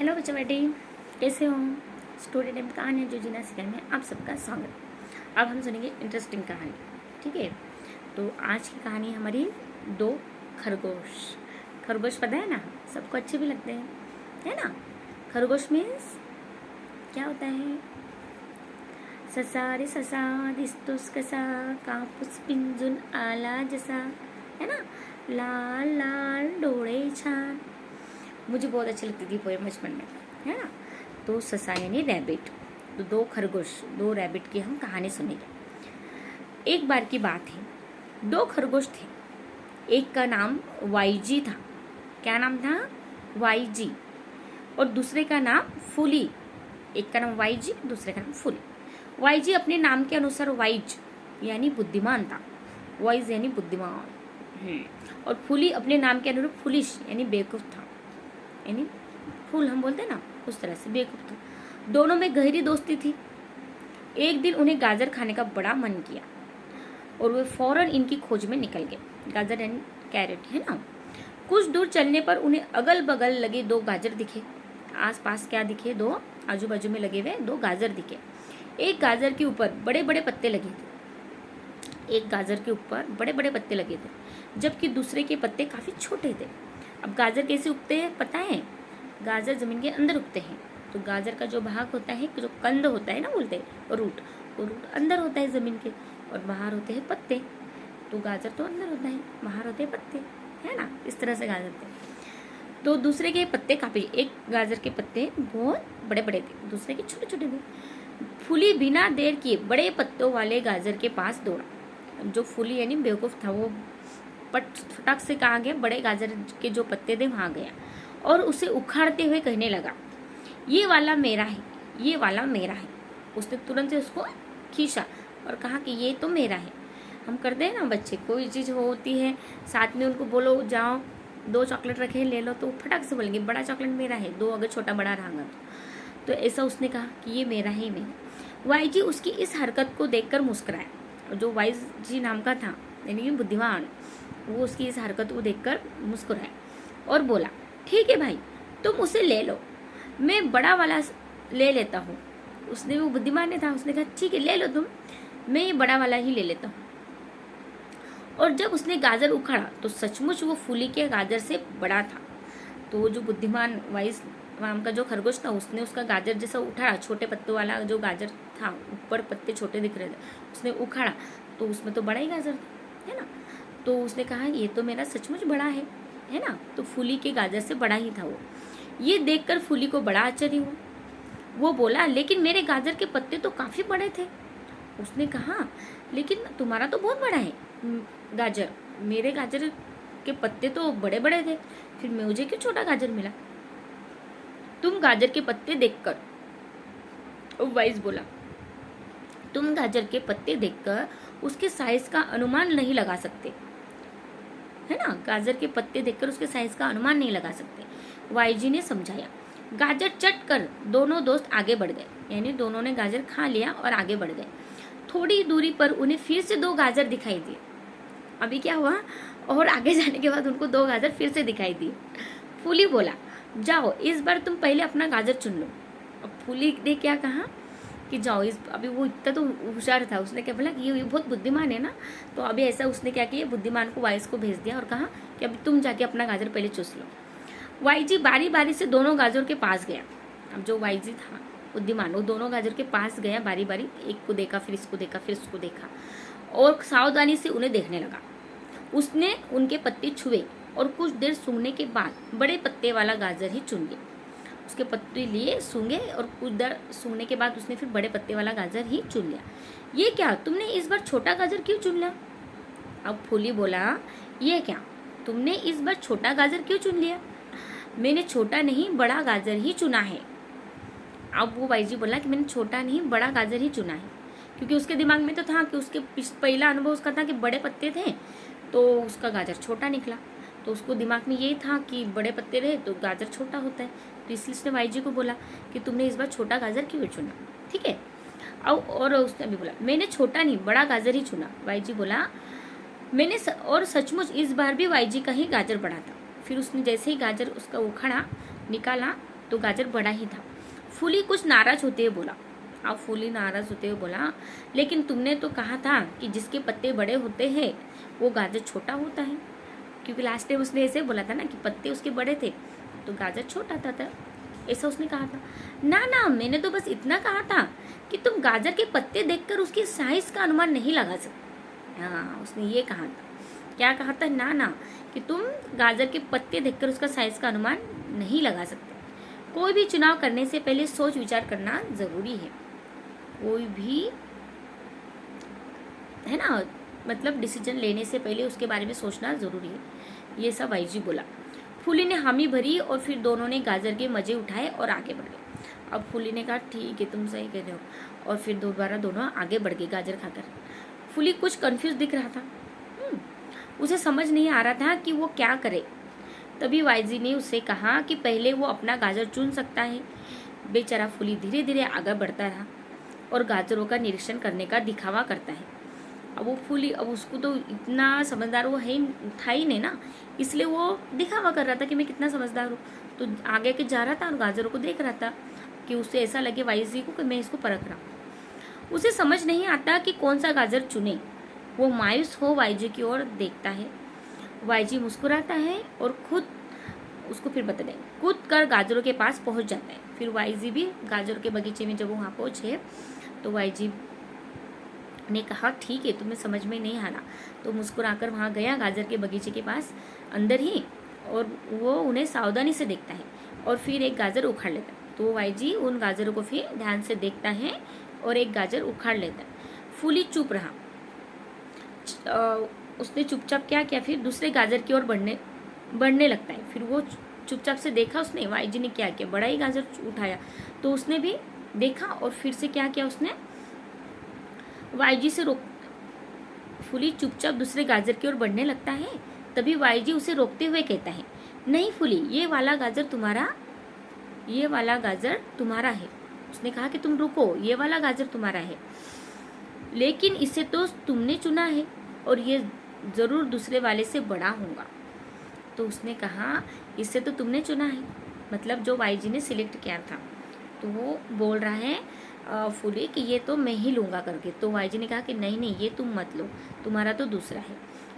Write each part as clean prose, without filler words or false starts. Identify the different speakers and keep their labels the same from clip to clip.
Speaker 1: Hello बच्चों बेटी, कैसे हो? स्टोरी टाइम कहानी जो जीना सिखाने में आप सबका स्वागत। अब हम सुनेंगे इंटरेस्टिंग कहानी। ठीक है, तो आज की कहानी हमारी दो खरगोश। खरगोश पता है ना, सबको अच्छे भी लगते हैं, है ना। खरगोश मीन्स क्या होता है? ससा रे ससा दिस्तोस कसा कापूस पिंजून आला जसा, है ना। लाल लाल डोळे छान। मुझे बहुत अच्छी लगती थी पोएम बचपन में, है ना। तो ससा यानी रैबिट, तो दो खरगोश, दो रैबिट की हम कहानी सुनेंगे। एक बार की बात है, दो खरगोश थे। एक का नाम वाईजी था। क्या नाम था? वाईजी। और दूसरे का नाम फूली। एक का नाम वाईजी, दूसरे का नाम फूली। वाईजी अपने नाम के अनुसार वाइज यानी बुद्धिमान था। वाइज यानी बुद्धिमान। और फूली अपने नाम के अनुरूप फुलिश यानी बेवकूफ था। यानी फूल हम बोलते हैं ना, उस तरह से बेवकूफ था। दोनों में गहरी दोस्ती थी। एक दिन उन्हें गाजर खाने का बड़ा मन किया और वे फौरन इनकी खोज में निकल गए। गाजर एंड कैरेट, है ना। कुछ दूर चलने पर उन्हें अगल बगल लगे दो गाजर दिखे। आस पास क्या दिखे? दो आजू बाजू में लगे हुए दो गाजर दिखे। एक गाजर के ऊपर बड़े बड़े पत्ते लगे थे। एक गाजर के ऊपर बड़े बड़े पत्ते लगे थे, जबकि दूसरे के पत्ते काफी छोटे थे। अब गाजर कैसे उगते हैं पता है? गाजर जमीन के अंदर उगते हैं। तो गाजर का जो भाग होता है, जो कंद होता है ना, बोलते हैं रूट, वो रूट अंदर होता है जमीन के, और बाहर होते हैं पत्ते। तो गाजर तो अंदर होता है, बाहर होते हैं पत्ते, है ना। इस तरह से गाजर थे। तो दूसरे के पत्ते काफी, एक गाजर के पत्ते बहुत बड़े बड़े थे, दूसरे के छोटे छोटे थे। फूली बिना देर किए बड़े पत्तों वाले गाजर के पास दौड़ा। जो फूली यानी बेवकूफ था, वो फटाक से कहाँ गया? बड़े गाजर के जो पत्ते थे वहां गया और उसे उखाड़ते हुए कहने लगा, ये वाला मेरा है, ये वाला मेरा है। उसने तुरंत से उसको खींचा और कहा कि ये तो मेरा है। हम करते हैं ना, बच्चे कोई चीज़ होती है, साथ में उनको बोलो जाओ दो चॉकलेट रखे ले लो, तो फटाक से बोलेंगे बड़ा चॉकलेट मेरा है, दो अगर छोटा बड़ा रहेगा तो ऐसा उसने कहा कि ये मेरा है, मेरा। वाई जी उसकी इस हरकत को देखकर मुस्कुराया। जो वाइज जी नाम का था यानी कि बुद्धिमान, वो उसकी इस हरकत को देखकर मुस्कुराया और बोला, ठीक है भाई, तुम उसे ले लो, मैं बड़ा वाला ले लेता हूँ। उसने, वो बुद्धिमान ने था, उसने कहा ठीक है ले लो तुम, मैं ये बड़ा वाला ही ले लेता हूँ। और जब उसने गाजर उखाड़ा तो सचमुच वो फूली के गाजर से बड़ा था। तो जो बुद्धिमान वाइस नाम का जो खरगोश था, उसने उसका गाजर जैसा उठाड़ा, छोटे पत्तों वाला जो गाजर था, ऊपर पत्ते छोटे दिख रहे थे, उसने उखाड़ा तो उसमें तो बड़ा ही गाजर था, है ना। तो उसने कहा ये तो मेरा सचमुच बड़ा है ना। तो फूली के गाजर से बड़ा ही था वो। ये देखकर फूली को बड़ा आश्चर्य हुआ। वो बोला, लेकिन मेरे गाजर के पत्ते तो काफी बड़े थे। उसने कहा, लेकिन तुम्हारा तो बहुत बड़ा है गाजर, मेरे गाजर के पत्ते तो बड़े बड़े थे, फिर मुझे क्यों छोटा गाजर मिला? तुम गाजर के पत्ते देखकर, वाइस बोला, तुम गाजर के पत्ते देखकर उसके साइज का अनुमान नहीं लगा सकते, है ना। गाजर के पत्ते देखकर उसके साइज का अनुमान नहीं लगा सकते, वाईजी ने समझाया। गाजर चट कर दोनों दोस्त आगे बढ़ गए, यानी दोनों ने गाजर खा लिया और आगे बढ़ गए। थोड़ी दूरी पर उन्हें फिर से दो गाजर दिखाई दिए। अभी क्या हुआ? और आगे जाने के बाद उनको दो गाजर फिर से दिखाई दिए। फूली बोला, जाओ इस बार तुम पहले अपना गाजर चुन लो। अब फूली ने क्या कहा कि जाओ इस, अभी वो इतना तो होशियार था, उसने क्या बोला कि ये बहुत बुद्धिमान है ना, तो अभी ऐसा उसने क्या किया, बुद्धिमान को वाइस को भेज दिया और कहा कि अभी तुम जाके अपना गाजर पहले चूस लो। वाईजी बारी बारी से दोनों गाजर के पास गया। अब जो वाईजी था बुद्धिमान, वो दोनों गाजर के पास गया बारी बारी, एक को देखा, फिर इसको देखा, फिर उसको देखा और सावधानी से उन्हें देखने लगा। उसने उनके पत्ते छुए और कुछ देर सूंघने के बाद बड़े पत्ते वाला गाजर ही चुन लिया। उसके पत्ते लिए, सूंघे और कुछ देर सूंघने के बाद उसने फिर बड़े पत्ते वाला गाजर ही चुन लिया। ये क्या, तुमने इस बार छोटा गाजर क्यों चुन लिया? अब फूली बोला, ये क्या, तुमने इस बार छोटा गाजर क्यों चुन लिया? मैंने छोटा नहीं बड़ा गाजर ही चुना है। अब वो वाईजी बोला कि मैंने छोटा नहीं बड़ा गाजर ही चुना है, क्योंकि उसके दिमाग में तो था कि उसके पहला अनुभव उसका था कि बड़े पत्ते थे, तो उसका गाजर छोटा निकला। तो उसको दिमाग में यही था कि बड़े पत्ते रहे तो गाजर छोटा होता है, तो इसलिए उसने वाईजी को बोला कि तुमने इस बार छोटा गाजर क्यों चुना, ठीक है। और उसने भी बोला, मैंने छोटा नहीं बड़ा गाजर ही चुना। वाईजी बोला, मैंने और सचमुच इस बार भी वाईजी का ही गाजर बड़ा था। फिर उसने जैसे ही गाजर उसका उखाड़ा, निकाला, तो गाजर बड़ा ही था। फूली कुछ नाराज होते हुए बोला। अब फूली नाराज होते हुए बोला, लेकिन तुमने तो कहा था कि जिसके पत्ते बड़े होते हैं वो गाजर छोटा होता है। क्योंकि लास्ट टाइम उसने ऐसे बोला था ना कि पत्ते उसके बड़े थे तो गाजर छोटा था, ऐसा उसने कहा था। ना ना, मैंने तो बस इतना कहा था कि तुम गाजर के पत्ते देखकर उसकी साइज का अनुमान नहीं लगा सकते। हाँ, उसने ये कहा था। क्या कहा था? ना ना, कि तुम गाजर के पत्ते देखकर उसका साइज का अनुमान नहीं लगा सकते। कोई भी चुनाव करने से पहले सोच विचार करना जरूरी है। कोई भी, है ना, मतलब डिसीजन लेने से पहले उसके बारे में सोचना जरूरी है। ये सब वाईजी बोला। फूली ने हामी भरी और फिर दोनों ने गाजर के मजे उठाए और आगे बढ़ गए। अब फूली ने कहा ठीक है, तुम सही कह रहे हो, और फिर दोबारा दोनों आगे बढ़ गए गाजर खाकर। फूली कुछ कंफ्यूज दिख रहा था। उसे समझ नहीं आ रहा था कि वो क्या करे। तभी वाईजी ने उससे कहा कि पहले वो अपना गाजर चुन सकता है। बेचारा फूली धीरे धीरे आगे बढ़ता रहा और गाजरों का निरीक्षण करने का दिखावा करता है। अब वो फूली, अब उसको तो इतना समझदार वो है था ही नहीं ना, इसलिए वो दिखावा कर रहा था कि मैं कितना समझदार हूँ। तो आगे के जा रहा था और गाजरों को देख रहा था कि उससे ऐसा लगे वाईजी को कि मैं इसको परख रहा हूँ। उसे समझ नहीं आता कि कौन सा गाजर चुने। वो मायूस हो वाईजी की ओर देखता है। वाईजी मुस्कुराता है और खुद उसको फिर बता दें, कूद कर गाजरों के पास पहुंच जाता है। फिर वाईजी भी गाजरों के बगीचे में जब वहाँ पहुंचे तो वाईजी ने कहा ठीक है, तुम्हें समझ में नहीं आना। तो मुस्कुराकर वहाँ गया गाजर के बगीचे के पास अंदर ही, और वो उन्हें सावधानी से देखता है और फिर एक गाजर उखाड़ लेता है। तो वाईजी उन गाजरों को फिर ध्यान से देखता है और एक गाजर उखाड़ लेता है। फूली चुप रहा। उसने चुपचाप क्या किया, फिर दूसरे गाजर की ओर बढ़ने लगता है। फिर वो चुपचाप से देखा उसने वाईजी ने क्या किया, बड़ा ही गाजर उठाया। तो उसने भी देखा और फिर से क्या किया, उसने वाईजी से रोक। फूली चुपचाप दूसरे गाजर की ओर बढ़ने लगता है। तभी वाईजी उसे रोकते हुए कहता है, नहीं फूली, ये वाला गाजर तुम्हारा है। उसने कहा कि तुम रुको, ये वाला गाजर तुम्हारा है, लेकिन इसे तो तुमने चुना है और ये जरूर दूसरे वाले से बड़ा होगा। तो उसने कहा इसे तो तुमने चुना है, मतलब जो वाईजी ने सिलेक्ट किया था। तो वो बोल रहा है फूली कि ये तो मैं ही लूँगा करके। तो वाईजी ने कहा कि नहीं नहीं, ये तुम मत लो, तुम्हारा तो दूसरा है।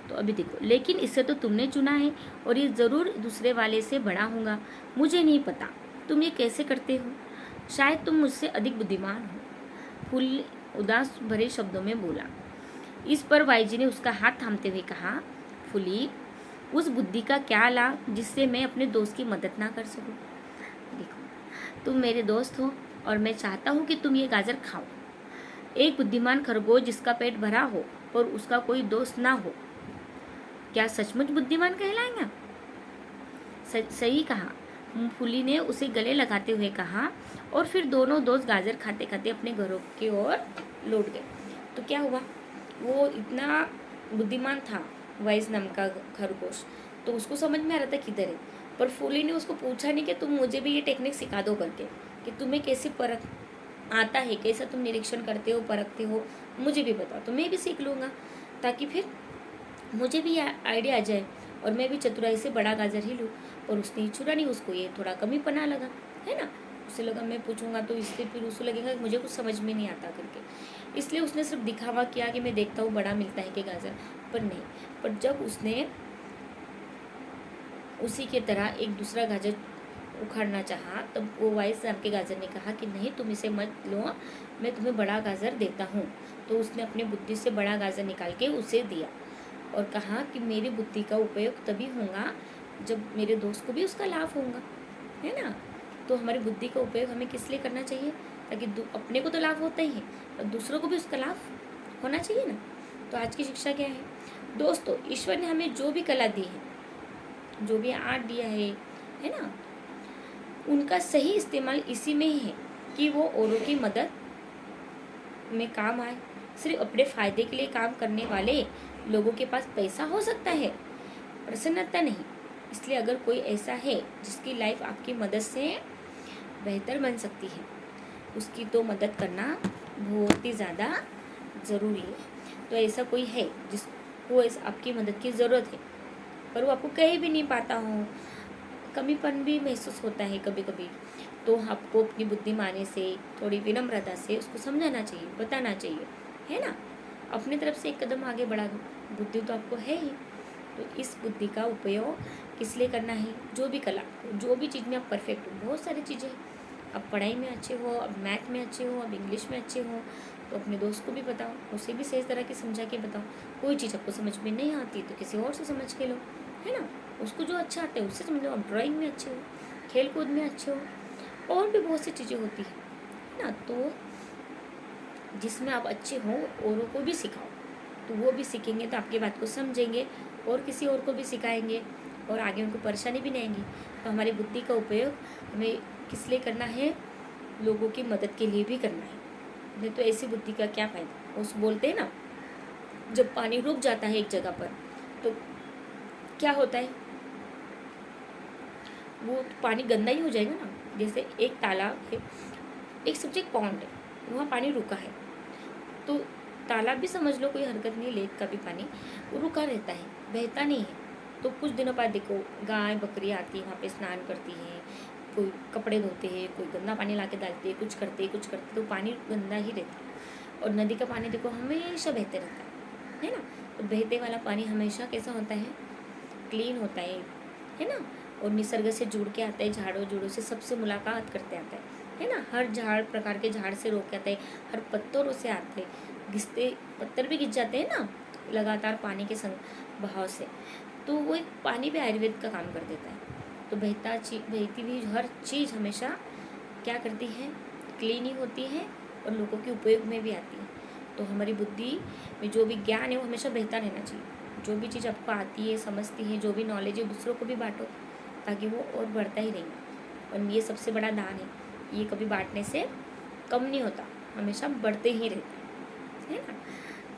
Speaker 1: तो अभी देखो, लेकिन इसे तो तुमने चुना है और ये ज़रूर दूसरे वाले से बड़ा होगा। मुझे नहीं पता तुम ये कैसे करते हो, शायद तुम मुझसे अधिक बुद्धिमान हो। फूल उदास भरे शब्दों में बोला। इस पर वाईजी ने उसका हाथ थामते हुए कहा, फूली, उस बुद्धि का क्या लाभ जिससे मैं अपने दोस्त की मदद ना कर सकूं। देखो, तुम मेरे दोस्त हो और मैं चाहता हूँ कि तुम ये गाजर खाओ। एक बुद्धिमान खरगोश जिसका पेट भरा हो और उसका कोई दोस्त ना हो, क्या सचमुच बुद्धिमान कहलाएगा? सही कहा, फूली ने उसे गले लगाते हुए कहा, और फिर दोनों दोस्त गाजर खाते खाते अपने घरों की ओर लौट गए। तो क्या हुआ, वो इतना बुद्धिमान था वाइज नाम का खरगोश, तो उसको समझ में आ रहा था किधर है। पर फूली ने उसको पूछा नहीं कि तुम मुझे भी ये टेक्निक सिखा दो करके, कि तुम्हें कैसे परख आता है, कैसा तुम निरीक्षण करते हो, परखते हो, मुझे भी बताओ तो मैं भी सीख लूँगा, ताकि फिर मुझे भी आइडिया आ जाए और मैं भी चतुराई से बड़ा गाजर ही लूँ। और उसने छुरा नहीं, उसको ये थोड़ा कमी पना लगा, है ना। उसे लगा मैं पूछूंगा तो इससे फिर उसको लगेगा कि मुझे कुछ समझ में नहीं आता करके, इसलिए उसने सिर्फ दिखावा किया कि मैं देखता हूँ बड़ा मिलता है कि गाजर, पर नहीं। पर जब उसने उसी के तरह एक दूसरा गाजर उखाड़ना चाहा, तब वो वाइस नाम के गाजर ने कहा कि नहीं, तुम इसे मत लो, मैं तुम्हें बड़ा गाजर देता हूँ। तो उसने अपनी बुद्धि से बड़ा गाजर निकाल के उसे दिया और कहा कि मेरी बुद्धि का उपयोग तभी होगा जब मेरे दोस्त को भी उसका लाभ होगा, है ना। तो हमारी बुद्धि का उपयोग हमें किस लिए करना चाहिए, ताकि अपने को तो लाभ होता ही है और दूसरों को भी उसका लाभ होना चाहिए ना। तो आज की शिक्षा क्या है दोस्तों, ईश्वर ने हमें जो भी कला दी है, जो भी आर्ट दिया है ना, उनका सही इस्तेमाल इसी में ही है कि वो औरों की मदद में काम आए। सिर्फ अपने फायदे के लिए काम करने वाले लोगों के पास पैसा हो सकता है, प्रसन्नता नहीं। इसलिए अगर कोई ऐसा है जिसकी लाइफ आपकी मदद से बेहतर बन सकती है, उसकी तो मदद करना बहुत ही ज़्यादा ज़रूरी है। तो ऐसा कोई है जिसको आपकी मदद की ज़रूरत है पर वो आपको कहीं भी नहीं पाता हो, कमीपन भी महसूस होता है कभी कभी, तो आपको अपनी बुद्धिमानी से, थोड़ी विनम्रता से उसको समझाना चाहिए, बताना चाहिए, है ना। अपनी तरफ से एक कदम आगे बढ़ा दो, बुद्धि तो आपको है ही। तो इस बुद्धि का उपयोग किस लिए करना है, जो भी कला, जो भी चीज़ में आप परफेक्ट हो, बहुत सारी चीज़ें, अब पढ़ाई में अच्छे हो, अब मैथ में अच्छे हो, अब इंग्लिश में अच्छे हो, तो अपने दोस्त को भी बताओ, उसे भी सही तरह की समझा के बताओ। कोई चीज़ आपको समझ में नहीं आती तो किसी और से समझ के लो, है ना। उसको जो अच्छा आता है उससे समझो। अब ड्राइंग में अच्छे हो, खेल कूद में अच्छे हो, और भी बहुत सी चीज़ें होती है ना। तो जिसमें आप अच्छे हो औरों को भी सिखाओ, तो वो भी सीखेंगे तो आपकी बात को समझेंगे और किसी और को भी सिखाएंगे, और आगे उनको परेशानी भी नहीं आएगी। तो हमारी बुद्धि का उपयोग हमें किस लिए करना है, लोगों की मदद के लिए भी करना है। नहीं तो ऐसी बुद्धि का क्या फ़ायदा। उस बोलते हैं ना, जब पानी रुक जाता है एक जगह पर तो क्या होता है, वो पानी गंदा ही हो जाएगा ना। जैसे एक तालाब है, एक समझे एक पॉन्ड है, वहाँ पानी रुका है, तो तालाब भी समझ लो कोई हरकत नहीं, लेक का भी पानी वो रुका रहता है, बहता नहीं है। तो कुछ दिनों बाद देखो गाय बकरी आती है, वहाँ पे स्नान करती है, कोई कपड़े धोते हैं, कोई गंदा पानी ला के डालते हैं, कुछ करते, तो पानी गंदा ही रहता है। और नदी का पानी देखो हमेशा बहते रहता है ना। तो बहते वाला पानी हमेशा कैसा होता है, क्लीन होता है ना। और निसर्ग से जुड़ के आता है, झाड़ों जुड़ों से सबसे मुलाकात करते आता है ना। हर झाड़ प्रकार के झाड़ से रोक के आता है, हर पत्थरों से आते हैं, घिसते पत्थर भी घिस जाते हैं ना लगातार पानी के संग बहाव से। तो वो एक पानी भी आयुर्वेद का काम कर देता है। तो बहती हुई हर चीज़ हमेशा क्या करती है, क्लीन ही होती है और लोगों के उपयोग में भी आती है। तो हमारी बुद्धि में जो भी ज्ञान है वो हमेशा बहता रहना चाहिए। जो भी चीज़ आपको आती है, समझती है, जो भी नॉलेज है, दूसरों को भी बांटो, ताकि वो और बढ़ता ही रहेगा। और ये सबसे बड़ा दान है, ये कभी बांटने से कम नहीं होता, हमेशा बढ़ते ही रहता है ना।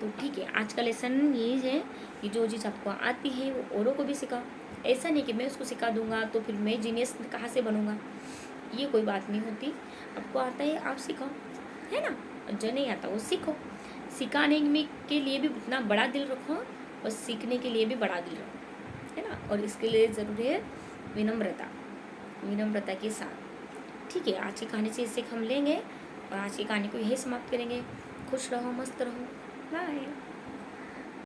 Speaker 1: तो ठीक है, आज का लेसन ये है कि जो चीज़ आपको आती है वो औरों को भी सिखाओ। ऐसा नहीं कि मैं उसको सिखा दूंगा तो फिर मैं जीनियस कहाँ से बनूंगा, ये कोई बात नहीं होती। आपको आता है आप सिखाओ, है ना। और जो नहीं आता वो सीखो। सिखाने में के लिए भी उतना बड़ा दिल रखो और सीखने के लिए भी बड़ा दिल रखो, है ना। और इसके लिए ज़रूरी है विनम्रता, विनम्रता के साथ। ठीक है, आज की कहानी से सीख हम लेंगे और आज की कहानी को यही समाप्त करेंगे। खुश रहो, मस्त रहो, बाय।